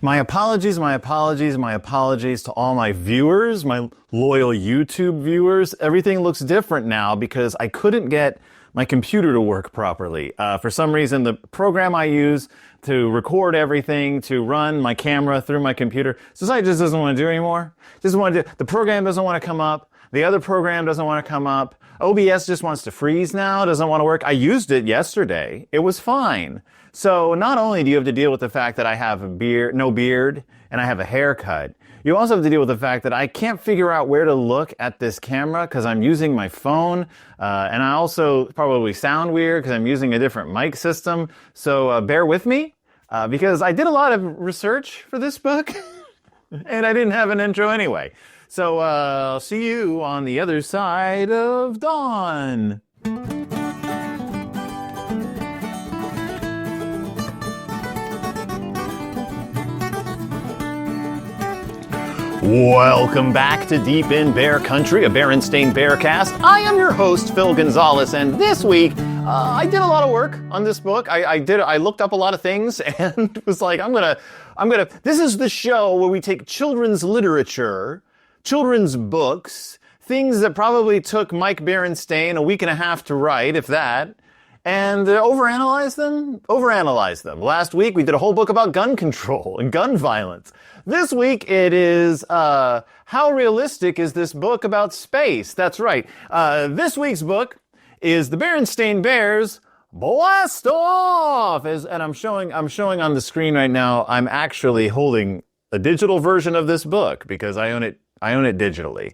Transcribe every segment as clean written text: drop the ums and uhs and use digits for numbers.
My apologies to all my viewers, my loyal YouTube viewers. Everything looks different now because I couldn't get my computer to work properly. For some reason, the program I use to record everything, to run my camera through my computer, society just doesn't want to do anymore. The program doesn't want to come up. The other program doesn't want to come up. OBS just wants to freeze now, doesn't want to work. I used it yesterday. It was fine. So not only do you have to deal with the fact that I have no beard, and I have a haircut, you also have to deal with the fact that I can't figure out where to look at this camera because I'm using my phone, and I also probably sound weird because I'm using a different mic system. So bear with me, because I did a lot of research for this book, and I didn't have an intro anyway. So I'll see you on the other side of dawn. Welcome back to Deep in Bear Country, a Berenstain Bearcast. I am your host, Phil Gonzalez, and this week I did a lot of work on this book. I looked up a lot of things and was like, this is the show where we take children's literature, children's books, things that probably took Mike Berenstain a week and a half to write, if that, and overanalyze them. Last week we did a whole book about gun control and gun violence. This week it is, how realistic is this book about space? That's right. This week's book is the Berenstain Bears BLAST OFF! And I'm showing on the screen right now, I'm actually holding a digital version of this book because I own it digitally.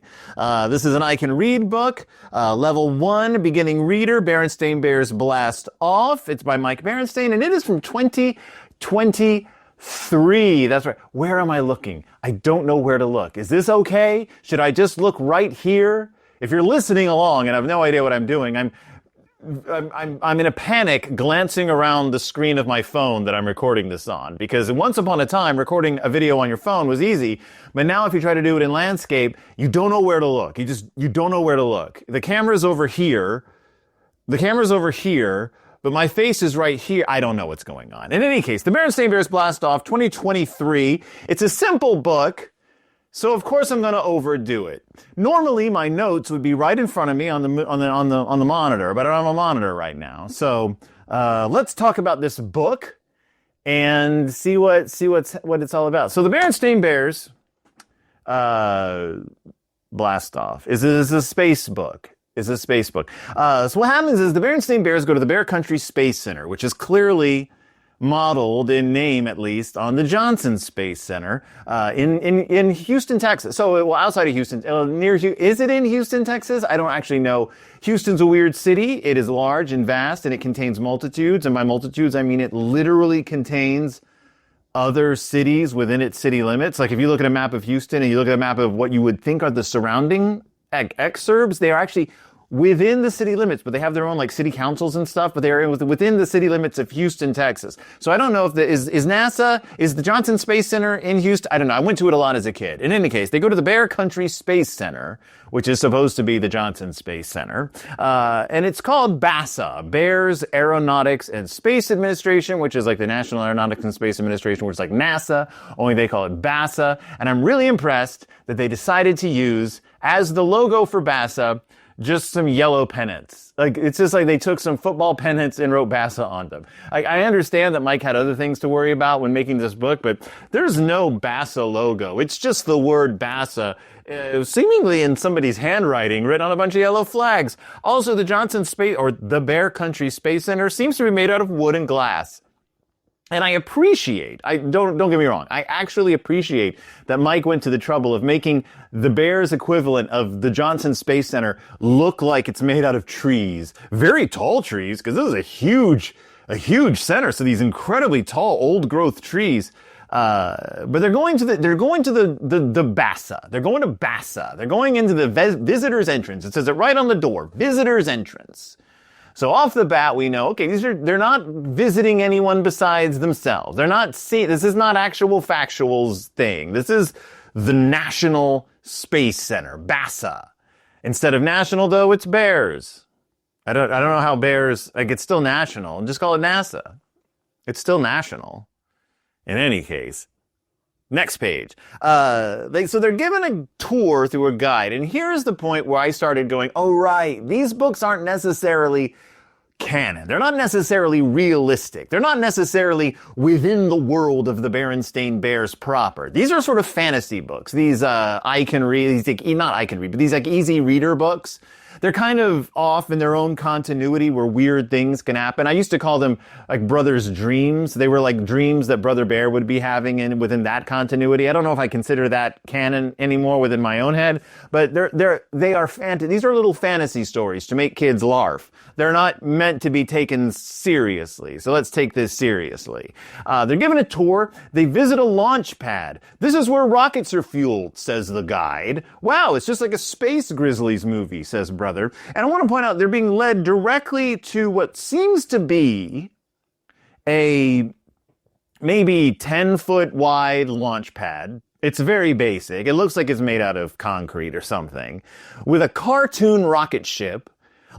This is an I Can Read book, level 1, beginning reader, Berenstain Bears BLAST OFF. It's by Mike Berenstain, and it is from 2023. That's right. Where am I looking? I don't know where to look. Is this okay? Should I just look right here? If you're listening along and I have no idea what I'm doing, I'm in a panic glancing around the screen of my phone that I'm recording this on, because once upon a time recording a video on your phone was easy, but now if you try to do it in landscape, you don't know where to look. You don't know where to look. The camera's over here, but my face is right here. I don't know what's going on. In any case, the Berenstain Bears BLAST OFF 2023. It's a simple book, so of course I'm going to overdo it. Normally my notes would be right in front of me on the monitor, but I don't have a monitor right now. So let's talk about this book and see what it's all about. So the Berenstain Bears BLAST OFF is a space book. So what happens is the Berenstain Bears go to the Bear Country Space Center, which is clearly modeled, in name at least, on the Johnson Space Center in Houston, Texas. So, well, outside of Houston, is it in Houston, Texas? I don't actually know. Houston's a weird city. It is large and vast, and it contains multitudes. And by multitudes, I mean it literally contains other cities within its city limits. Like if you look at a map of Houston and you look at a map of what you would think are the surrounding exurbs, they are actually within the city limits, but they have their own like city councils and stuff, but they are within the city limits of Houston, Texas. So I don't know if is the Johnson Space Center in Houston? I don't know. I went to it a lot as a kid. In any case, they go to the Bear Country Space Center, which is supposed to be the Johnson Space Center. And it's called BASA, Bears Aeronautics and Space Administration, which is like the National Aeronautics and Space Administration, which is like NASA, only they call it BASA. And I'm really impressed that they decided to use, as the logo for BASA, just some yellow pennants. Like, it's just like they took some football pennants and wrote BASA on them. I understand that Mike had other things to worry about when making this book, but there's no BASA logo. It's just the word BASA, seemingly in somebody's handwriting, written on a bunch of yellow flags. Also, the Johnson Space, or the Bear Country Space Center, seems to be made out of wood and glass. And I appreciate, don't get me wrong, I actually appreciate that Mike went to the trouble of making the Bears equivalent of the Johnson Space Center look like it's made out of trees. Very tall trees, because this is a huge center, so these incredibly tall, old-growth trees. But they're going to the BASA. They're going to BASA. They're going into the visitor's entrance. It says it right on the door, visitor's entrance. So off the bat, we know, okay, they're not visiting anyone besides themselves. This is not actual factuals thing. This is the National Space Center, BASA. Instead of national, though, it's Bears. I don't know how Bears, like, it's still national. Just call it NASA. It's still national. In any case. Next page. So they're given a tour through a guide. And here's the point where I started going, oh, right, these books aren't necessarily canon. They're not necessarily realistic. They're not necessarily within the world of the Berenstain Bears proper. These are sort of fantasy books. These, not I can read, but these like easy reader books. They're kind of off in their own continuity where weird things can happen. I used to call them like Brother's Dreams. They were like dreams that Brother Bear would be having within that continuity. I don't know if I consider that canon anymore within my own head, but they are these are little fantasy stories to make kids laugh. They're not meant to be taken seriously. So let's take this seriously. They're given a tour. They visit a launch pad. This is where rockets are fueled, says the guide. Wow, it's just like a Space Grizzlies movie, says Brother. And I want to point out they're being led directly to what seems to be a maybe 10-foot wide launch pad. It's very basic. It looks like it's made out of concrete or something, with a cartoon rocket ship.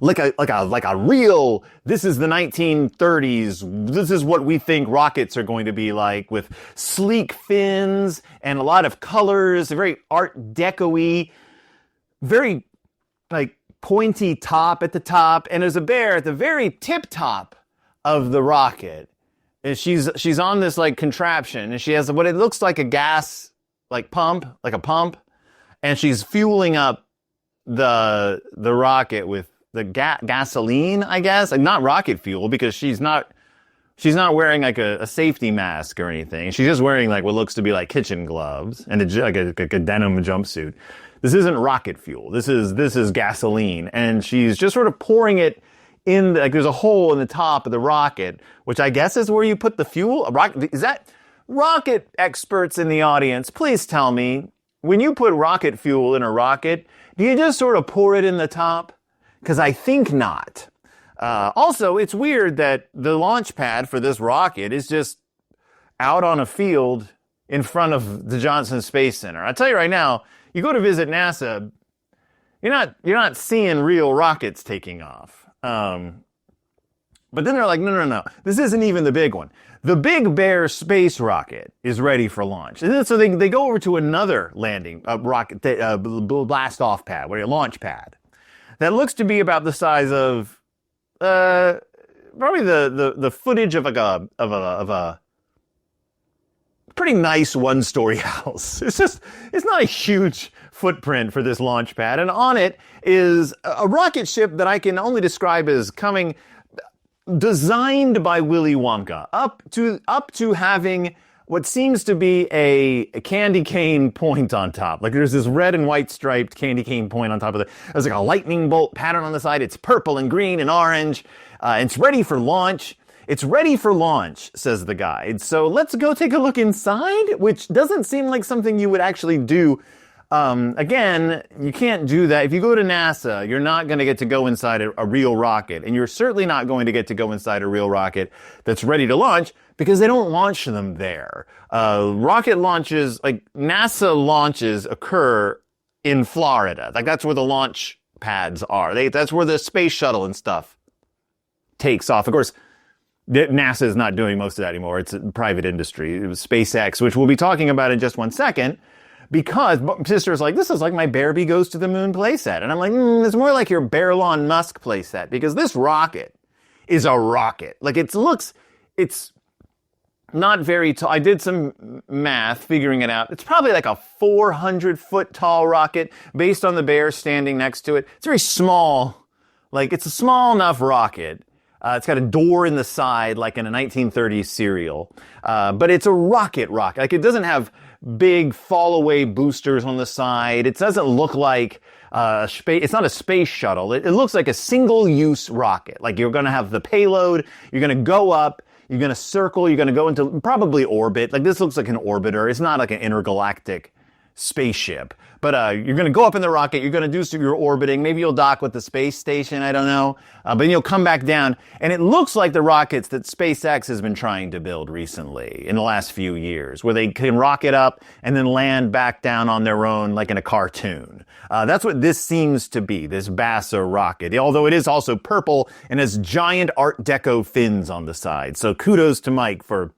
Like a real, this is the 1930s, this is what we think rockets are going to be like, with sleek fins and a lot of colors, very Art Deco-y, very like pointy top at the top, and there's a bear at the very tip top of the rocket. And she's on this like contraption, and she has what it looks like a gas pump, and she's fueling up the rocket with the gasoline, I guess, like not rocket fuel, because she's not wearing like a safety mask or anything. She's just wearing like what looks to be like kitchen gloves and like a denim jumpsuit. This isn't rocket fuel. This is gasoline, and she's just sort of pouring it in. Like there's a hole in the top of the rocket, which I guess is where you put the fuel. Is that rocket experts in the audience? Please tell me, when you put rocket fuel in a rocket, do you just sort of pour it in the top? Because I think not. Also, it's weird that the launch pad for this rocket is just out on a field in front of the Johnson Space Center. I'll tell you right now, you go to visit NASA, you're not seeing real rockets taking off. But then they're like, no, this isn't even the big one. The Big Bear space rocket is ready for launch. And then, so they go over to another landing rocket, blast off pad, a launch pad. That looks to be about the size of probably the footage of a pretty nice one-story house. It's not a huge footprint for this launch pad, and on it is a rocket ship that I can only describe as designed by Willy Wonka, up to having what seems to be a candy cane point on top. Like there's this red and white striped candy cane point on top of it. There's like a lightning bolt pattern on the side. It's purple and green and orange. It's ready for launch. It's ready for launch, says the guide. So let's go take a look inside, which doesn't seem like something you would actually do. Again, you can't do that. If you go to NASA, you're not going to get to go inside a real rocket. And you're certainly not going to get to go inside a real rocket that's ready to launch, because they don't launch them there. Rocket launches, like NASA launches, occur in Florida. Like that's where the launch pads are. That's where the space shuttle and stuff takes off. Of course, NASA is not doing most of that anymore. It's a private industry. It was SpaceX, which we'll be talking about in just one second. Because sister's like, this is like my Bearby Goes to the Moon playset. And I'm like, it's more like your Bearlawn Musk playset, because this rocket is a rocket. Like it's not very tall. I did some math figuring it out. It's probably like a 400-foot tall rocket based on the bear standing next to it. It's very small. Like it's a small enough rocket. It's got a door in the side like in a 1930s serial. But it's a rocket. Like it doesn't have big fall-away boosters on the side. It doesn't look like it's not a space shuttle. It looks like a single-use rocket. Like you're going to have the payload, you're going to go up, you're going to circle, you're going to go into probably orbit. Like this looks like an orbiter. It's not like an intergalactic spaceship. But you're going to go up in the rocket, you're going to do some your orbiting, maybe you'll dock with the space station, I don't know. But then you'll come back down, and it looks like the rockets that SpaceX has been trying to build recently in the last few years, where they can rocket up and then land back down on their own like in a cartoon. That's what this seems to be, this Bassa rocket, although it is also purple and has giant Art Deco fins on the side. So kudos to Mike for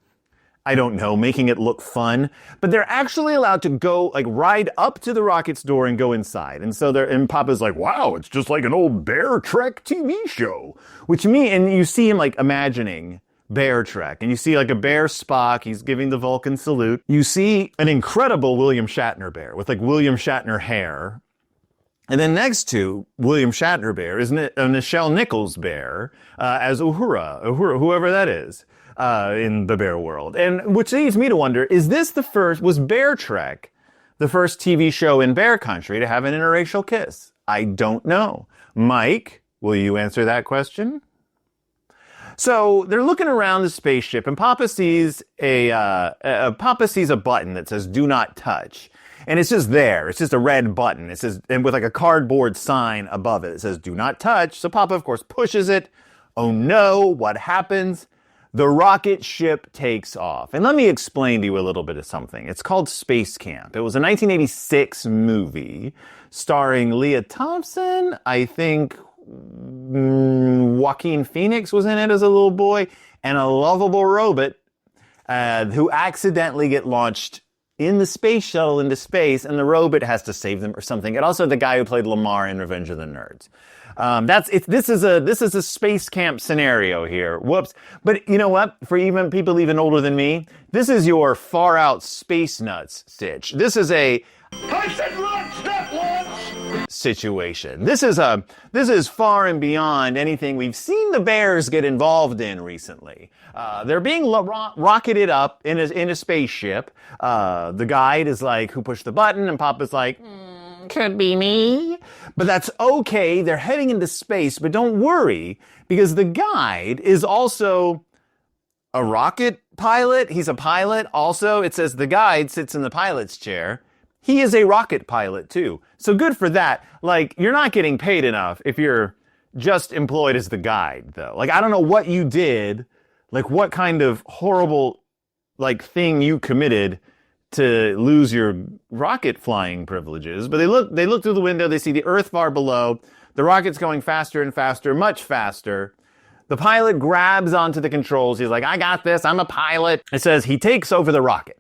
I don't know, making it look fun, but they're actually allowed to go, like, ride up to the rocket's door and go inside. And so and Papa's like, wow, it's just like an old Bear Trek TV show, and you see him, like, imagining Bear Trek, and you see, like, a bear Spock, he's giving the Vulcan salute. You see an incredible William Shatner bear with, like, William Shatner hair. And then next to William Shatner bear is a Nichelle Nichols bear, as Uhura, whoever that is. In the bear world. And which leads me to wonder, was Bear Trek the first TV show in Bear Country to have an interracial kiss? I don't know. Mike, will you answer that question? So they're looking around the spaceship and Papa sees a button that says do not touch. And it's just there. It's just a red button. It says, and with like a cardboard sign above it, it says do not touch. So Papa, of course, pushes it. Oh no, what happens? The rocket ship takes off. And let me explain to you a little bit of something. It's called Space Camp. It was a 1986 movie starring Leah Thompson. I think Joaquin Phoenix was in it as a little boy, and a lovable robot who accidentally get launched in the space shuttle into space, and the robot has to save them or something. And also the guy who played Lamar in Revenge of the Nerds. This is a space camp scenario here. Whoops. But you know what? For even people even older than me, this is your far out space nuts stitch. This is a situation. This is far and beyond anything we've seen the Bears get involved in recently. They're being rocketed up in a spaceship. The guide is like, who pushed the button? And Papa's like, could be me. But that's okay. They're heading into space, but don't worry, because the guide is also a rocket pilot. He's a pilot. Also, it says the guide sits in the pilot's chair. He is a rocket pilot too. So good for that. Like, you're not getting paid enough if you're just employed as the guide, though. Like, I don't know what you did, like what kind of horrible, like, thing you committed to lose your rocket flying privileges. But they look through the window, they see the Earth far below, the rocket's going faster and faster, much faster. The pilot grabs onto the controls. He's like, I got this, I'm a pilot. It says he takes over the rocket.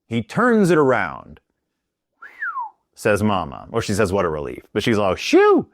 He turns it around, says Mama. Or she says, what a relief. But she's like, shoo!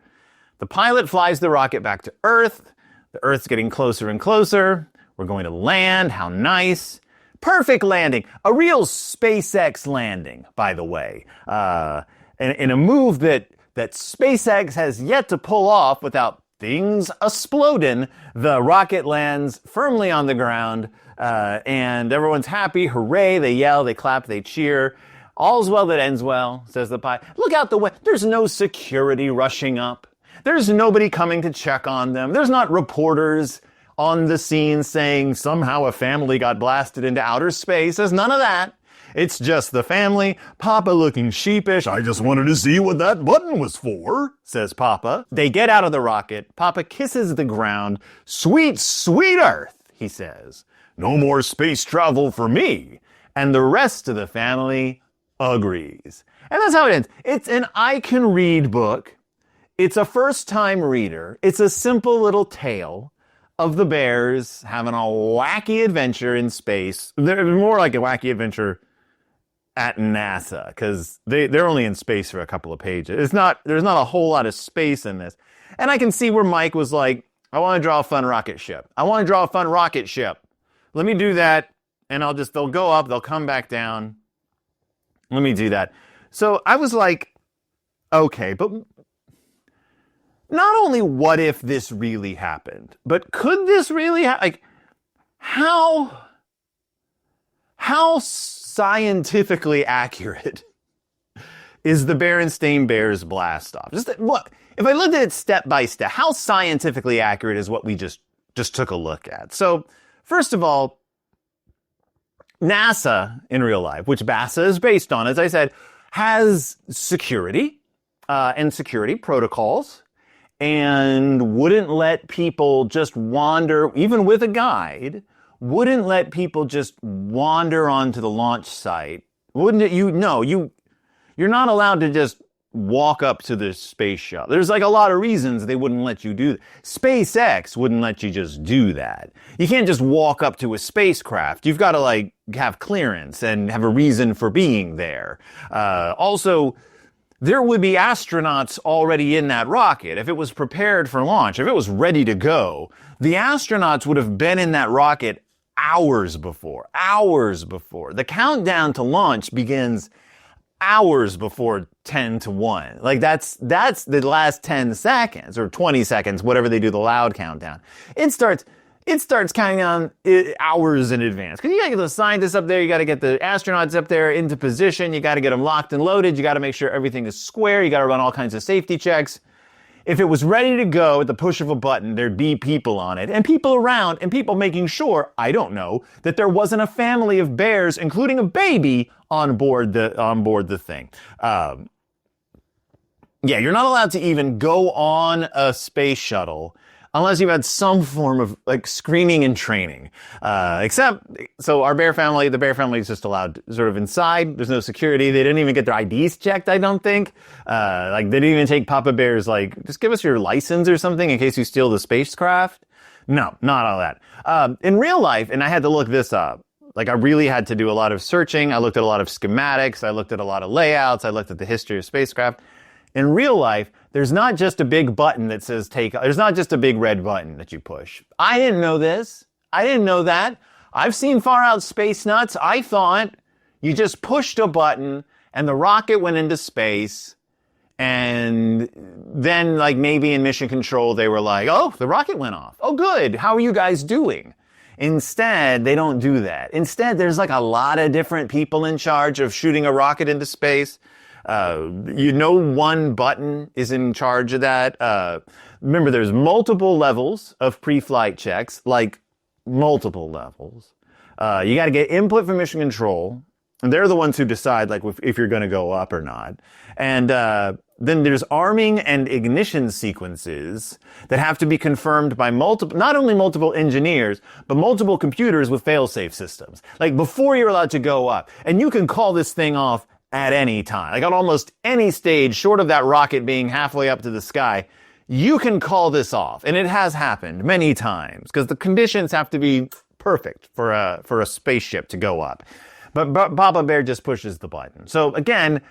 The pilot flies the rocket back to Earth. The Earth's getting closer and closer. We're going to land, how nice. Perfect landing. A real SpaceX landing, by the way. In a move that SpaceX has yet to pull off without things exploding. The rocket lands firmly on the ground, and everyone's happy. Hooray, they yell, they clap, they cheer. All's well that ends well, says the pilot. Look out the way. There's no security rushing up. There's nobody coming to check on them. There's not reporters on the scene saying somehow a family got blasted into outer space. There's none of that. It's just the family. Papa looking sheepish. I just wanted to see what that button was for, says Papa. They get out of the rocket. Papa kisses the ground. Sweet, sweet Earth, he says. No more space travel for me. And the rest of the family agrees. And that's how it ends. It's an I can read book. It's a first-time reader. It's a simple little tale of the bears having a wacky adventure in space. They're more like a wacky adventure at NASA, because they're only in space for a couple of pages. There's not a whole lot of space in this. And I can see where Mike was like, I want to draw a fun rocket ship. I want to draw a fun rocket ship. Let me do that, and they'll go up, they'll come back down. Let me do that. So I was like, okay, but not only what if this really happened, but could this really happen? Like, how scientifically accurate is the Berenstain Bears blast off? If I looked at it step by step, how scientifically accurate is what we just took a look at? So, first of all, NASA in real life, which BASA is based on, as I said, has security and security protocols, and wouldn't let people just wander, even with a guide, wouldn't let people just wander onto the launch site. Wouldn't it? You're not allowed to just walk up to the space shuttle. There's like a lot of reasons they wouldn't let you do that. SpaceX wouldn't let you just do that. You can't just walk up to a spacecraft. You've got to like have clearance and have a reason for being there. Also, there would be astronauts already in that rocket. If it was prepared for launch, if it was ready to go, the astronauts would have been in that rocket hours before. Hours before. The countdown to launch begins hours before 10 to 1. Like that's the last 10 seconds or 20 seconds, whatever they do the loud countdown. It starts counting down hours in advance. Because you gotta get the scientists up there, you gotta get the astronauts up there into position, you gotta get them locked and loaded, you gotta make sure everything is square, you gotta run all kinds of safety checks. If it was ready to go at the push of a button, there'd be people on it, and people around, and people making sure, I don't know, that there wasn't a family of bears, including a baby, on board the thing. Yeah, you're not allowed to even go on a space shuttle unless you've had some form of like screening and training. So our bear family, the bear family is just allowed sort of inside. There's no security. They didn't even get their IDs checked, I don't think. Like they didn't even take Papa Bear's like, just give us your license or something in case you steal the spacecraft. No, not all that. In real life, and I had to look this up, like I really had to do a lot of searching. I looked at a lot of schematics. I looked at a lot of layouts. I looked at the history of spacecraft. In real life, there's not just a big button that says take, there's not just a big red button that you push. I didn't know this. I didn't know that. I've seen Far Out Space Nuts. I thought you just pushed a button and the rocket went into space. And then like maybe in mission control, they were like, oh, the rocket went off. Oh, good. How are you guys doing? Instead, they don't do that. Instead, there's like a lot of different people in charge of shooting a rocket into space. One button is in charge of that. Remember, there's multiple levels of pre-flight checks, like multiple levels. You got to get input from mission control, and they're the ones who decide, like, if you're going to go up or not. And then there's arming and ignition sequences that have to be confirmed by not only multiple engineers, but multiple computers with fail-safe systems. Like, before you're allowed to go up. And you can call this thing off at any time. Like on almost any stage, short of that rocket being halfway up to the sky, you can call this off. And it has happened many times because the conditions have to be perfect for a spaceship to go up. But Papa Bear just pushes the button. So again,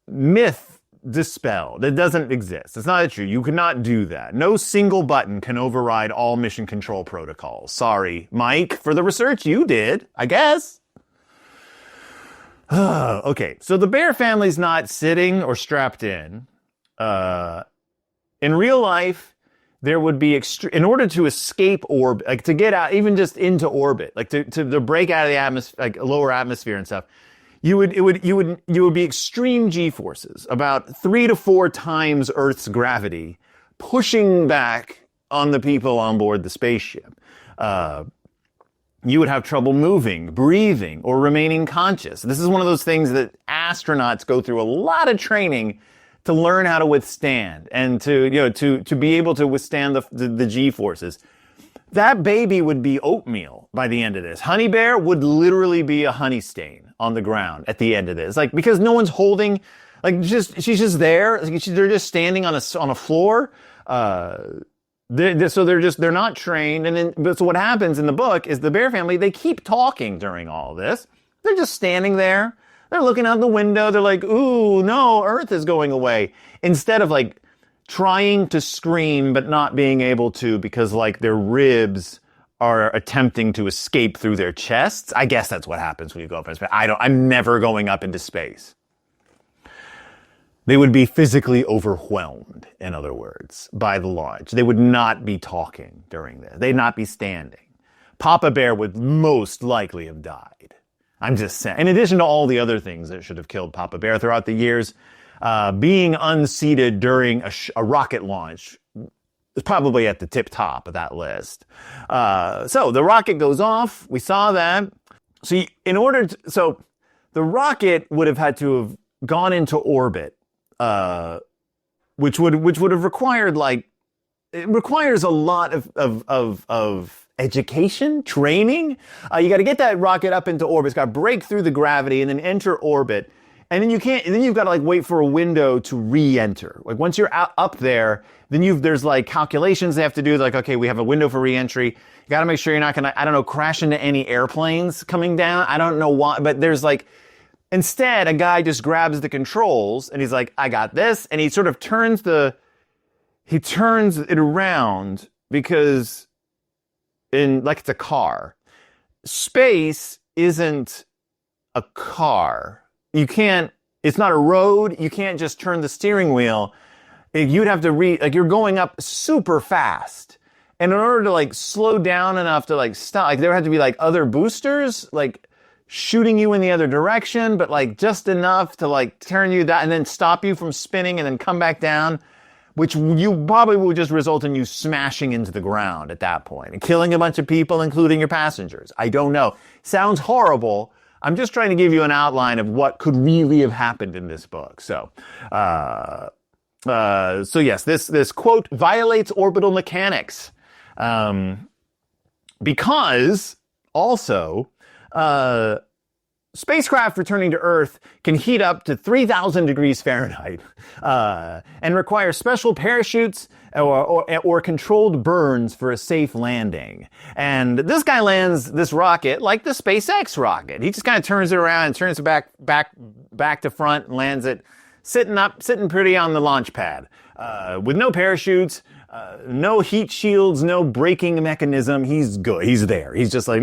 myth dispelled. It doesn't exist. It's not true. You cannot do that. No single button can override all mission control protocols. Sorry, Mike, for the research you did, I guess. Okay, so the bear family's not sitting or strapped in. In real life, there would be in order to escape orbit, like to get out, even just into orbit, like to break out of the atmosphere, like lower atmosphere and stuff. You would be extreme G-forces, about 3 to 4 times Earth's gravity, pushing back on the people on board the spaceship. You would have trouble moving, breathing, or remaining conscious. This is one of those things that astronauts go through a lot of training to learn how to withstand and to be able to withstand the G-forces. That baby would be oatmeal by the end of this. Honey Bear would literally be a honey stain on the ground at the end of this. Like, because no one's holding, like, she's just there. Like, they're just standing on a floor. So they're not trained. And then, so what happens in the book is the bear family, they keep talking during all this. They're just standing there. They're looking out the window. They're like, ooh, no, Earth is going away. Instead of like trying to scream, but not being able to because like their ribs are attempting to escape through their chests. I guess that's what happens when you go up in space. I'm never going up into space. They would be physically overwhelmed, in other words, by the launch. They would not be talking during this. They'd not be standing. Papa Bear would most likely have died. I'm just saying. In addition to all the other things that should have killed Papa Bear throughout the years, being unseated during a rocket launch is probably at the tip top of that list. So the rocket goes off. We saw that. So the rocket would have had to have gone into orbit. Which would have required it requires a lot of education, training. You got to get that rocket up into orbit. It's got to break through the gravity and then enter orbit. And then then you've got to like wait for a window to re-enter. Like once you're up there, then there's like calculations they have to do. Like, okay, we have a window for re-entry. You got to make sure you're not going to, I don't know, crash into any airplanes coming down. I don't know why, but there's like, instead, a guy just grabs the controls and he's like, I got this. And he sort of turns it around because like it's a car. Space isn't a car. It's not a road. You can't just turn the steering wheel. You'd have to like you're going up super fast. And in order to like slow down enough to like stop, like there would have to be like other boosters, like shooting you in the other direction, but like just enough to like turn you that and then stop you from spinning and then come back down, which you probably will just result in you smashing into the ground at that point and killing a bunch of people, including your passengers. I don't know. Sounds horrible. I'm just trying to give you an outline of what could really have happened in this book. So yes, this quote violates orbital mechanics. Because also, spacecraft returning to Earth can heat up to 3,000 degrees Fahrenheit, and require special parachutes or controlled burns for a safe landing. And this guy lands this rocket like the SpaceX rocket. He just kind of turns it around and turns it back to front and lands it sitting pretty on the launch pad, with no parachutes, no heat shields, no braking mechanism. He's good. He's there. He's just like,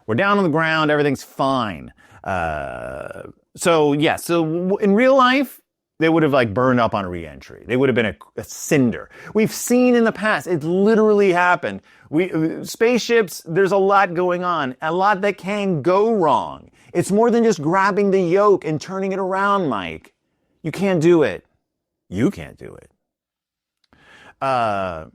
we're down on the ground. Everything's fine. So in real life, they would have like burned up on re-entry. They would have been a cinder. We've seen in the past, it literally happened. Spaceships, there's a lot going on, a lot that can go wrong. It's more than just grabbing the yoke and turning it around, Mike. You can't do it. You can't do it. So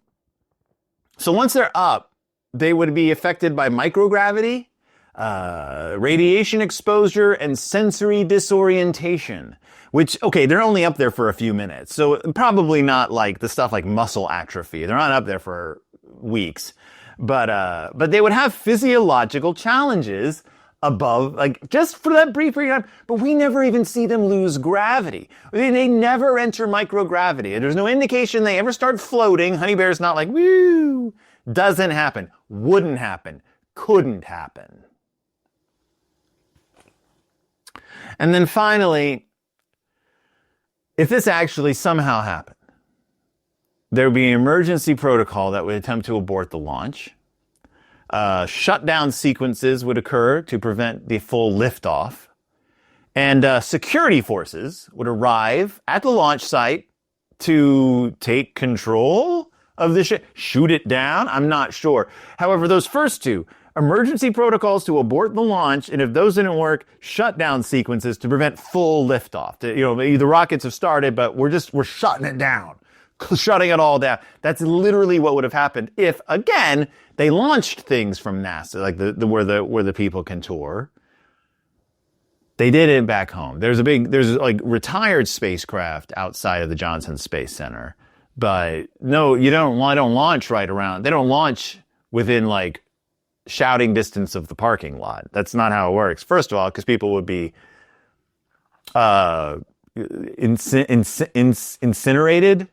once they're up, they would be affected by microgravity, radiation exposure, and sensory disorientation. Which, okay, they're only up there for a few minutes, so probably not like the stuff like muscle atrophy. They're not up there for weeks. But they would have physiological challenges above, like, just for that brief period of time. But we never even see them lose gravity. They never enter microgravity. There's no indication they ever start floating. Honey Bear's not like, woo! Doesn't happen. Wouldn't happen. Couldn't happen. And then finally, if this actually somehow happened, there would be an emergency protocol that would attempt to abort the launch. Shutdown sequences would occur to prevent the full liftoff. And security forces would arrive at the launch site to take control of the ship. Shoot it down? I'm not sure. However, those first two, emergency protocols to abort the launch, and if those didn't work, shutdown sequences to prevent full liftoff. The rockets have started, but we're shutting it down. Shutting it all down. That's literally what would have happened if, again, they launched things from NASA, like where the people can tour. They did it back home. There's like retired spacecraft outside of the Johnson Space Center. But no, they don't launch right around. They don't launch within like shouting distance of the parking lot. That's not how it works. First of all, because people would be incinerated.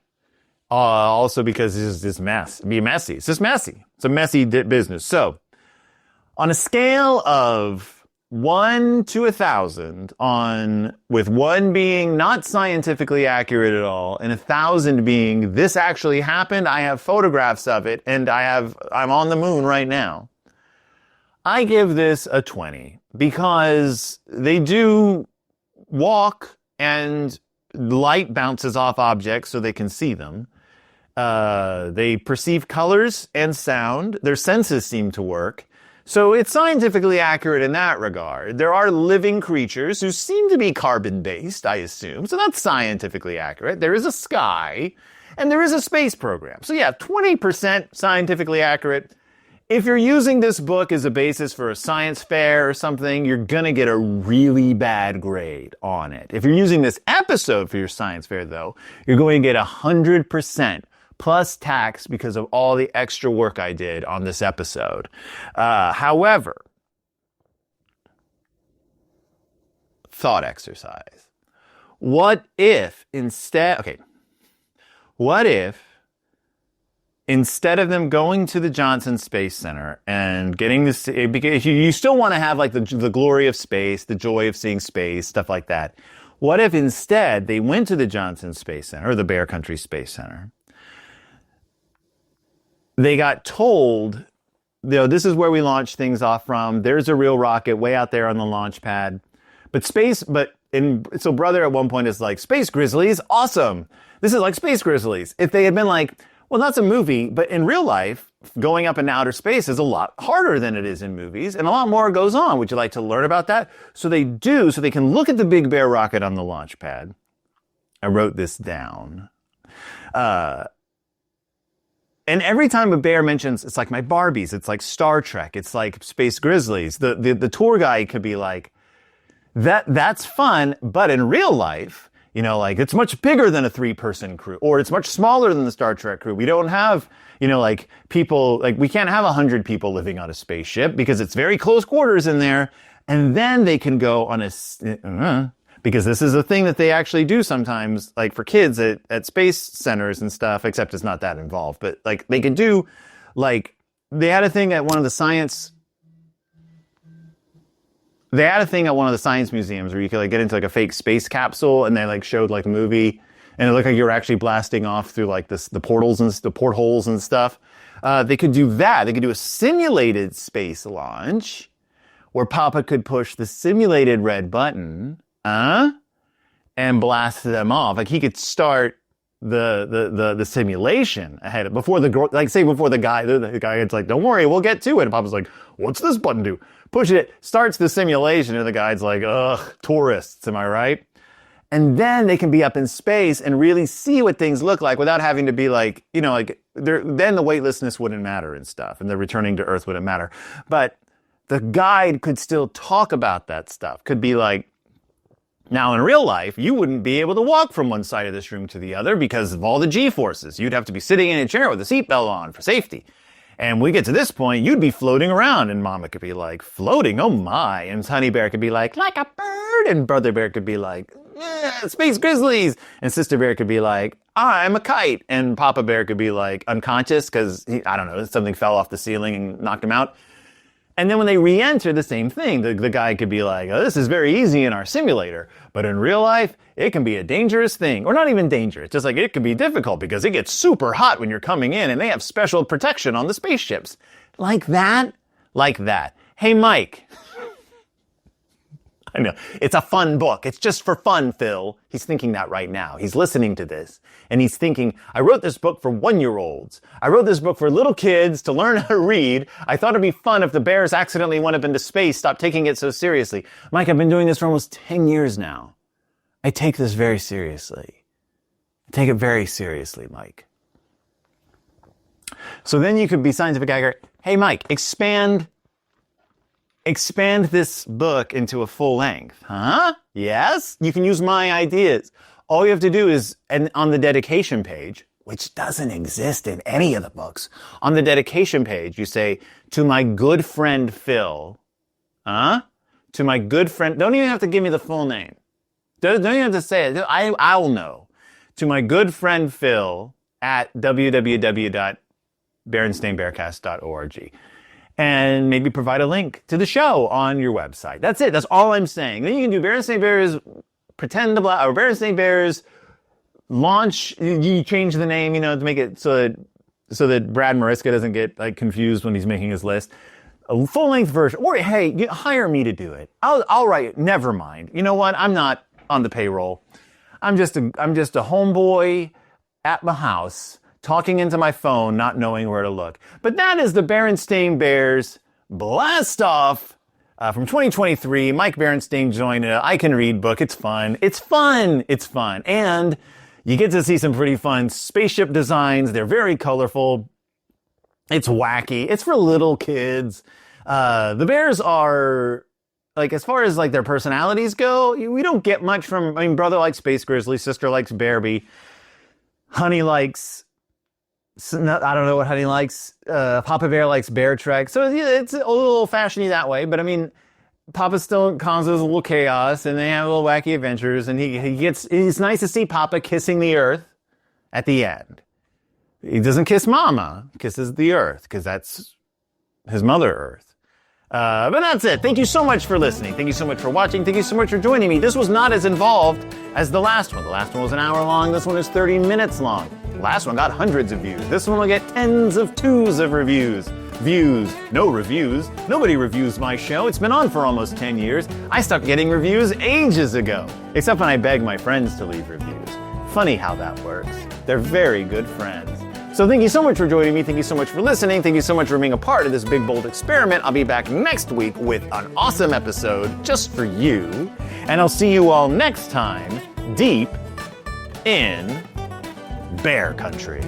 Also because it's this mess. It'd be messy. It's just messy. It's a messy business. So, on a scale of 1 to 1,000, with 1 being not scientifically accurate at all, and 1,000 being this actually happened, I have photographs of it, and I'm on the moon right now. I give this a 20 because they do walk and light bounces off objects so they can see them. They perceive colors and sound. Their senses seem to work. So it's scientifically accurate in that regard. There are living creatures who seem to be carbon-based, I assume. So that's scientifically accurate. There is a sky, and there is a space program. So yeah, 20% scientifically accurate. If you're using this book as a basis for a science fair or something, you're gonna get a really bad grade on it. If you're using this episode for your science fair, though, you're going to get 100% plus tax because of all the extra work I did on this episode. However, thought exercise. What if instead of them going to the Johnson Space Center and getting this, because you still want to have like the glory of space, the joy of seeing space, stuff like that. What if instead they went to the Johnson Space Center or the Bear Country Space Center? They got told, this is where we launch things off from. There's a real rocket way out there on the launch pad. So brother at one point is like, Space Grizzlies, awesome. This is like Space Grizzlies. If they had been like, well, that's a movie, but in real life, going up in outer space is a lot harder than it is in movies, and a lot more goes on. Would you like to learn about that? So they do, so they can look at the Big Bear rocket on the launch pad. I wrote this down. And every time a bear mentions, it's like my Barbies, it's like Star Trek, it's like Space Grizzlies, the tour guide could be like, that's fun, but in real life, like it's much bigger than a 3-person crew, or it's much smaller than the Star Trek crew. We don't have, like people, like we can't have 100 people living on a spaceship because it's very close quarters in there. And then they can go on because this is a thing that they actually do sometimes, like for kids at space centers and stuff, except it's not that involved. But like they can do, like they had a thing at one of the science museums where you could like get into like a fake space capsule, and they like showed like a movie, and it looked like you were actually blasting off through like the portals and the portholes and stuff. They could do that. They could do a simulated space launch where Papa could push the simulated red button, and blast them off. Like he could start the simulation before the guy's like, don't worry, we'll get to it. And Papa's like, what's this button do? Push it, starts the simulation, and the guide's like, ugh, tourists, am I right? And then they can be up in space and really see what things look like without having to be like, then the weightlessness wouldn't matter and stuff, and the returning to Earth wouldn't matter. But the guide could still talk about that stuff. Could be like, now in real life, you wouldn't be able to walk from one side of this room to the other because of all the G-forces. You'd have to be sitting in a chair with a seatbelt on for safety. And when we get to this point, you'd be floating around, and Mama could be like, floating, oh my. And Honey Bear could be like a bird. And Brother Bear could be like, Space Grizzlies. And Sister Bear could be like, I'm a kite. And Papa Bear could be like unconscious because, something fell off the ceiling and knocked him out. And then when they re-enter, the same thing. The guy could be like, oh, this is very easy in our simulator. But in real life, it can be a dangerous thing. Or not even dangerous. Just like it can be difficult because it gets super hot when you're coming in, and they have special protection on the spaceships. Like that. Hey, Mike. I know. It's a fun book. It's just for fun, Phil. He's thinking that right now. He's listening to this. And he's thinking, I wrote this book for 1-year-olds. I wrote this book for little kids to learn how to read. I thought it'd be fun if the bears accidentally went up into space. Stop taking it so seriously. Mike, I've been doing this for almost 10 years now. I take this very seriously. I take it very seriously, Mike. So then you could be scientific guy. Hey, Mike, expand this book into a full length. Huh? Yes? You can use my ideas. All you have to do is, and on the dedication page, which doesn't exist in any of the books, on the dedication page, you say, to my good friend Phil. Huh? To my good friend, don't even have to give me the full name. Don't even have to say it. I'll know. To my good friend Phil at www.berenstainbearcast.org. And maybe provide a link to the show on your website. That's it. That's all I'm saying. Then you can do Berenstain Bears pretend to blast, or Berenstain Bears launch. You change the name, to make it so that Brad Mariska doesn't get like confused when he's making his list. A full length version, or hey, hire me to do it. I'll write it. Never mind. You know what? I'm not on the payroll. I'm just a homeboy at my house, talking into my phone, not knowing where to look. But that is the Berenstain Bears Blast Off from 2023. Mike Berenstain joined it. I Can Read book. It's fun. It's fun. And you get to see some pretty fun spaceship designs. They're very colorful. It's wacky. It's for little kids. The bears are, like, as far as like their personalities go, we don't get much from, brother likes Space Grizzly, sister likes Bearby, Honey likes, I don't know what Honey likes. Papa Bear likes Bear Trek. So it's a little old-fashioned that way. But Papa still causes a little chaos, and they have little wacky adventures, and it's nice to see Papa kissing the earth at the end. He doesn't kiss Mama, he kisses the earth, because that's his Mother Earth. But that's it. Thank you so much for listening. Thank you so much for watching. Thank you so much for joining me. This was not as involved as the last one. The last one was an hour long. This one is 30 minutes long. The last one got hundreds of views. This one will get tens of twos of reviews. Views, no reviews. Nobody reviews my show. It's been on for almost 10 years. I stopped getting reviews ages ago. Except when I beg my friends to leave reviews. Funny how that works. They're very good friends. So thank you so much for joining me. Thank you so much for listening. Thank you so much for being a part of this big, bold experiment. I'll be back next week with an awesome episode just for you. And I'll see you all next time, deep in Bear Country.